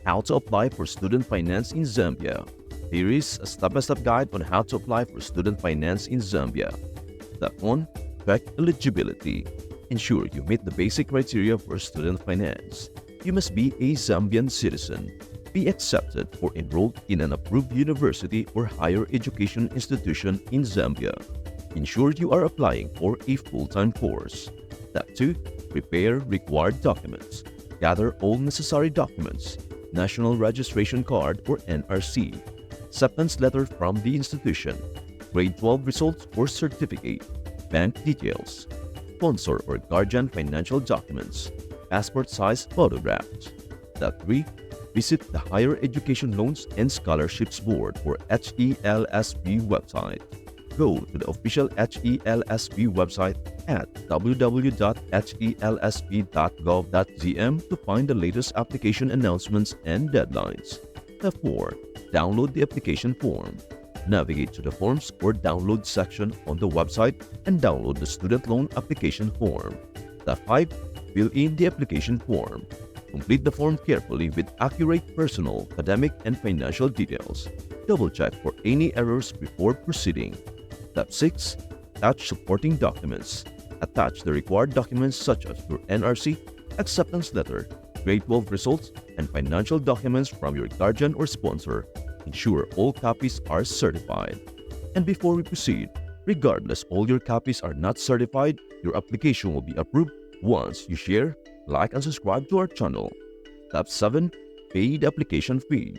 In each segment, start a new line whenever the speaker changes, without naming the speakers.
How to apply for student finance in Zambia. Here is a step-by-step guide on how to apply for student finance in Zambia. Step 1. Check eligibility. Ensure you meet the basic criteria for student finance. You must be a Zambian citizen, be accepted or enrolled in an approved university or higher education institution in Zambia. Ensure you are applying for a full-time course. Step 2. Prepare required documents. Gather all necessary documents, National Registration Card or NRC, acceptance letter from the institution, grade 12 results or certificate, bank details, sponsor or guardian financial documents, passport size photographs. Step 3. Visit the Higher Education Loans and Scholarships Board or HELSB website. Go to the official HELSB website at www.helsb.gov.zm to find the latest application announcements and deadlines. Step 4. Download the application form. Navigate to the Forms or Download section on the website and download the student loan application form. Step 5. Fill in the application form. Complete the form carefully with accurate personal, academic, and financial details. Double-check for any errors before proceeding. Step 6. Attach supporting documents. Attach the required documents such as your NRC, acceptance letter, grade 12 results, and financial documents from your guardian or sponsor. Ensure all copies are certified. And before we proceed, regardless all your copies are not certified, your application will be approved once you share, like, and subscribe to our channel. Step 7. Pay the application fee.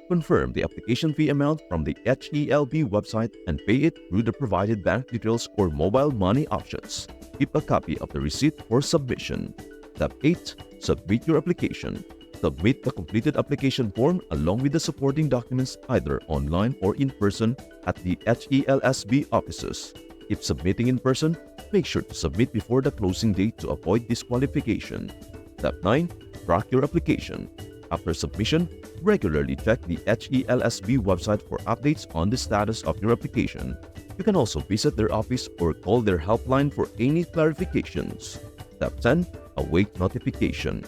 Confirm the application fee amount from the HELB website and pay it through the provided bank details or mobile money options. Keep a copy of the receipt for submission. Step 8. Submit your application. Submit the completed application form along with the supporting documents either online or in person at the HELSB offices. If submitting in person, make sure to submit before the closing date to avoid disqualification. Step 9. Track your application. After submission, regularly check the HELSB website for updates on the status of your application. You can also visit their office or call their helpline for any clarifications. Step 10. Await notification.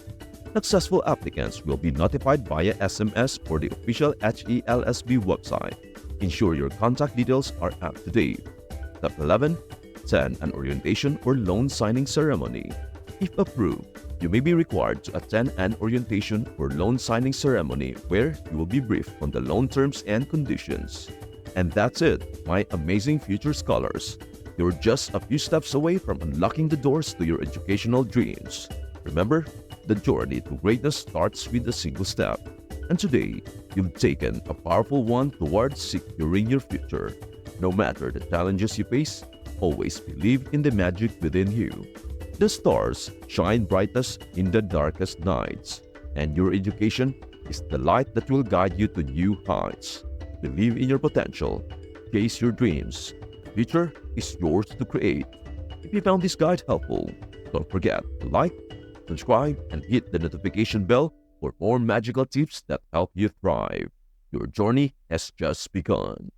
Successful applicants will be notified via SMS or the official HELSB website. Ensure your contact details are up to date. Step 11. Attend an orientation or loan signing ceremony. If approved, you may be required to attend an orientation or loan signing ceremony where you will be briefed on the loan terms and conditions. And that's it, my amazing future scholars. You're just a few steps away from unlocking the doors to your educational dreams. Remember, the journey to greatness starts with a single step. And today, you've taken a powerful one towards securing your future. No matter the challenges you face, always believe in the magic within you. The stars shine brightest in the darkest nights, and your education is the light that will guide you to new heights. Believe in your potential. Chase your dreams. The future is yours to create. If you found this guide helpful, don't forget to like, subscribe, and hit the notification bell for more magical tips that help you thrive. Your journey has just begun.